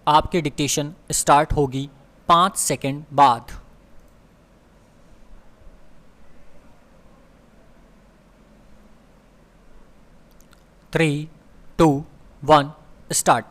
आपकी dictation start होगी 5 second बाद। Three, two, one, start.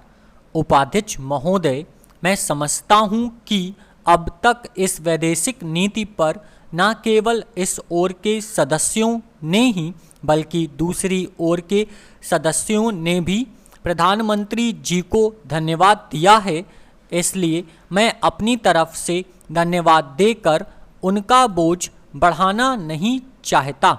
उपाध्यक्ष महोदय, मैं समझता हूं कि अब तक इस वैदेशिक नीति पर न केवल इस ओर के सदस्यों ने ही बल्कि दूसरी ओर के सदस्यों ने भी प्रधानमंत्री जी को धन्यवाद दिया है, इसलिए मैं अपनी तरफ से धन्यवाद देकर उनका बोझ बढ़ाना नहीं चाहता।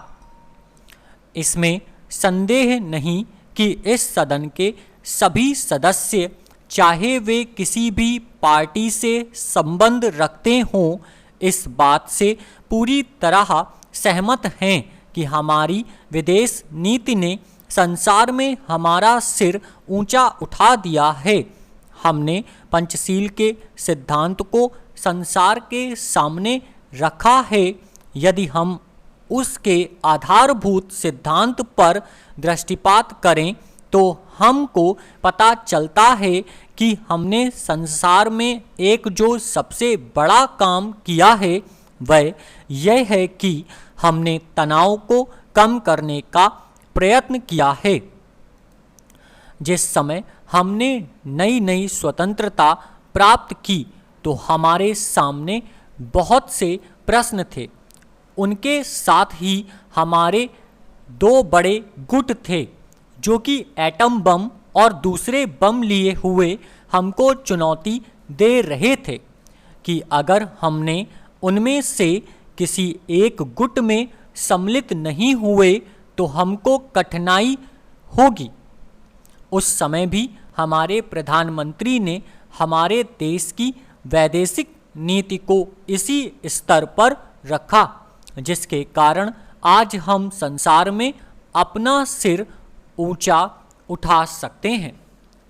इसमें संदेह नहीं कि इस सदन के सभी सदस्य, चाहे वे किसी भी पार्टी से संबंध रखते हों, इस बात से पूरी तरह सहमत हैं कि हमारी विदेश नीति ने संसार में हमारा सिर ऊंचा उठा दिया है। हमने पंचशील के सिद्धांत को संसार के सामने रखा है। यदि हम उसके आधारभूत सिद्धांत पर दृष्टिपात करें तो हमको पता चलता है कि हमने संसार में एक जो सबसे बड़ा काम किया है वह यह है कि हमने तनाव को कम करने का प्रयत्न किया है। जिस समय हमने नई नई स्वतंत्रता प्राप्त की तो हमारे सामने बहुत से प्रश्न थे। उनके साथ ही हमारे दो बड़े गुट थे जो कि एटम बम और दूसरे बम लिए हुए हमको चुनौती दे रहे थे कि अगर हमने उनमें से किसी एक गुट में सम्मिलित नहीं हुए तो हमको कठिनाई होगी। उस समय भी हमारे प्रधानमंत्री ने हमारे देश की वैदेशिक नीति को इसी स्तर पर रखा, जिसके कारण आज हम संसार में अपना सिर ऊंचा उठा सकते हैं।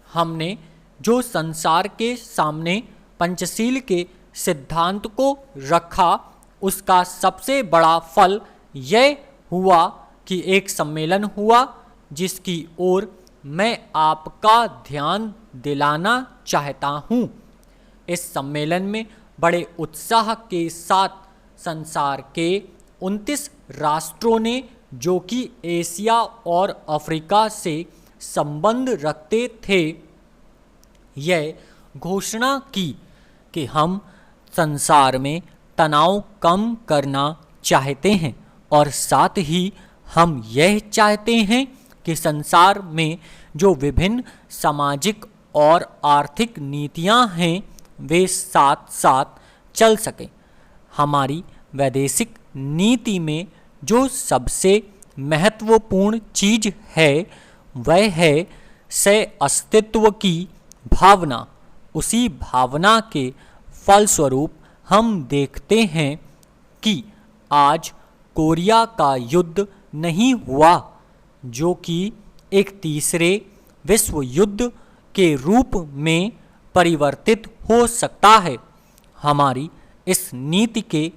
हमने जो संसार के सामने पंचशील के सिद्धांत को रखा, उसका सबसे बड़ा फल यह हुआ कि एक सम्मेलन हुआ जिसकी ओर मैं आपका ध्यान दिलाना चाहता हूँ। इस सम्मेलन में बड़े उत्साह के साथ संसार के 29 राष्ट्रों ने, जो कि एशिया और अफ्रीका से संबंध रखते थे, यह घोषणा की कि हम संसार में तनाव कम करना चाहते हैं और साथ ही हम यह चाहते हैं कि संसार में जो विभिन्न सामाजिक और आर्थिक नीतियां हैं वे साथ साथ चल सकें। हमारी वैदेशिक नीति में जो सबसे महत्वपूर्ण चीज है वह है सह-अस्तित्व की भावना। उसी भावना के फलस्वरूप हम देखते हैं कि आज कोरिया का युद्ध नहीं हुआ, जो कि एक तीसरे विश्व युद्ध के रूप में परिवर्तित हो सकता है। हमारी इस नीति के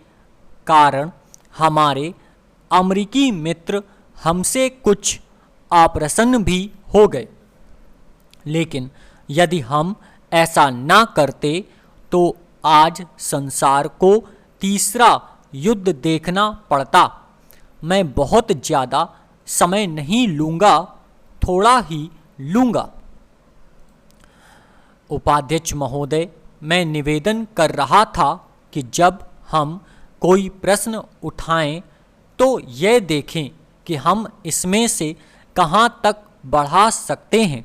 कारण हमारे अमेरिकी मित्र हमसे कुछ अप्रसन्न भी हो गए, लेकिन यदि हम ऐसा ना करते तो आज संसार को तीसरा युद्ध देखना पड़ता। मैं बहुत ज़्यादा समय नहीं लूँगा, थोड़ा ही लूँगा। उपाध्यक्ष महोदय, मैं निवेदन कर रहा था कि जब हम कोई प्रश्न उठाएं तो यह देखें कि हम इसमें से कहाँ तक बढ़ा सकते हैं।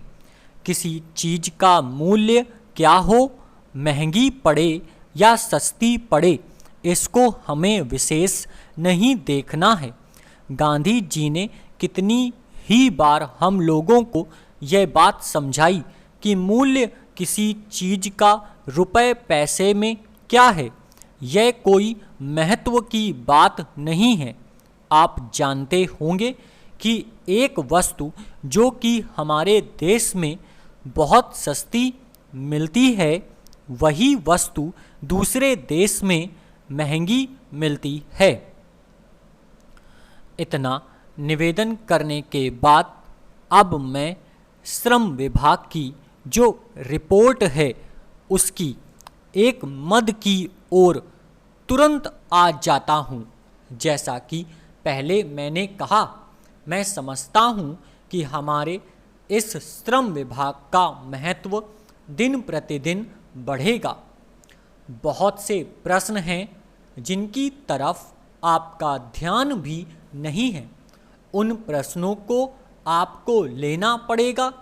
किसी चीज़ का मूल्य क्या हो, महंगी पड़े या सस्ती पड़े, इसको हमें विशेष नहीं देखना है। गांधी जी ने कितनी ही बार हम लोगों को यह बात समझाई कि मूल्य किसी चीज़ का रुपए पैसे में क्या है, यह कोई महत्व की बात नहीं है। आप जानते होंगे कि एक वस्तु जो कि हमारे देश में बहुत सस्ती मिलती है, वही वस्तु दूसरे देश में महंगी मिलती है। इतना निवेदन करने के बाद अब मैं श्रम विभाग की जो रिपोर्ट है उसकी एक मद की ओर तुरंत आ जाता हूँ। जैसा कि पहले मैंने कहा, मैं समझता हूँ कि हमारे इस श्रम विभाग का महत्व दिन प्रतिदिन बढ़ेगा। बहुत से प्रश्न हैं जिनकी तरफ आपका ध्यान भी नहीं है। उन प्रश्नों को आपको लेना पड़ेगा।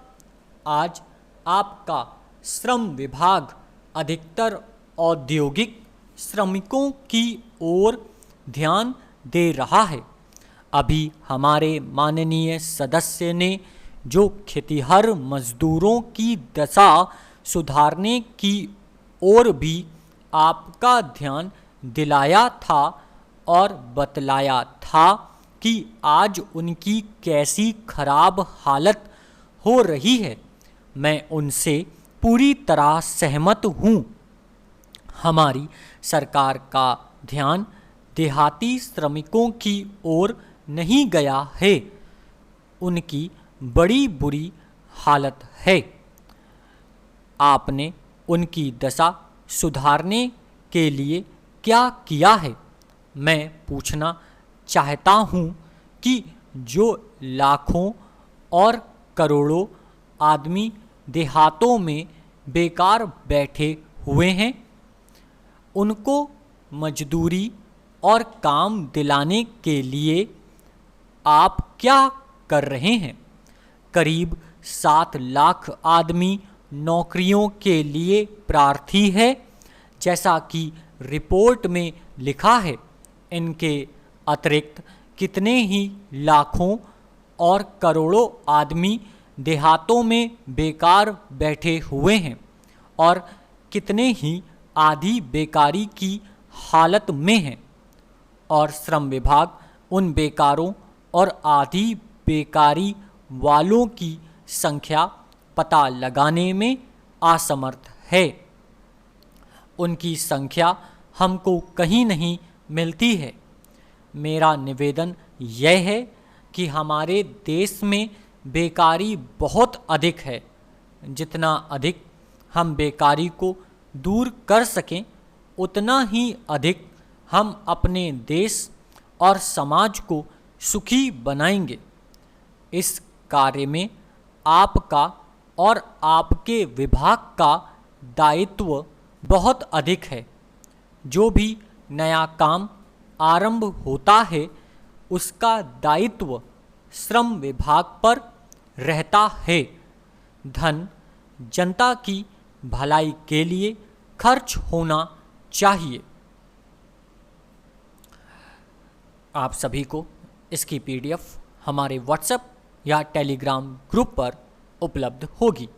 आज आपका श्रम विभाग अधिकतर औद्योगिक श्रमिकों की ओर ध्यान दे रहा है। अभी हमारे माननीय सदस्य ने जो खेतिहर मजदूरों की दशा सुधारने की ओर भी आपका ध्यान दिलाया था और बतलाया था कि आज उनकी कैसी खराब हालत हो रही है, मैं उनसे पूरी तरह सहमत हूँ। हमारी सरकार का ध्यान देहाती श्रमिकों की ओर नहीं गया है। उनकी बड़ी बुरी हालत है। आपने उनकी दशा सुधारने के लिए क्या किया है? मैं पूछना चाहता हूँ कि जो लाखों और करोड़ों आदमी देहातों में बेकार बैठे हुए हैं, उनको मजदूरी और काम दिलाने के लिए आप क्या कर रहे हैं? करीब 7 लाख आदमी नौकरियों के लिए प्रार्थी है, जैसा कि रिपोर्ट में लिखा है। इनके अतिरिक्त कितने ही लाखों और करोड़ों आदमी देहातों में बेकार बैठे हुए हैं और कितने ही आधी बेकारी की हालत में हैं, और श्रम विभाग उन बेकारों और आधी बेकारी वालों की संख्या पता लगाने में असमर्थ है। उनकी संख्या हमको कहीं नहीं मिलती है। मेरा निवेदन यह है कि हमारे देश में बेकारी बहुत अधिक है। जितना अधिक हम बेकारी को दूर कर सकें, उतना ही अधिक हम अपने देश और समाज को सुखी बनाएंगे। इस कार्य में आपका और आपके विभाग का दायित्व बहुत अधिक है। जो भी नया काम आरंभ होता है, उसका दायित्व श्रम विभाग पर रहता है। धन जनता की भलाई के लिए खर्च होना चाहिए। आप सभी को इसकी PDF हमारे व्हाट्सएप या टेलीग्राम ग्रुप पर उपलब्ध होगी।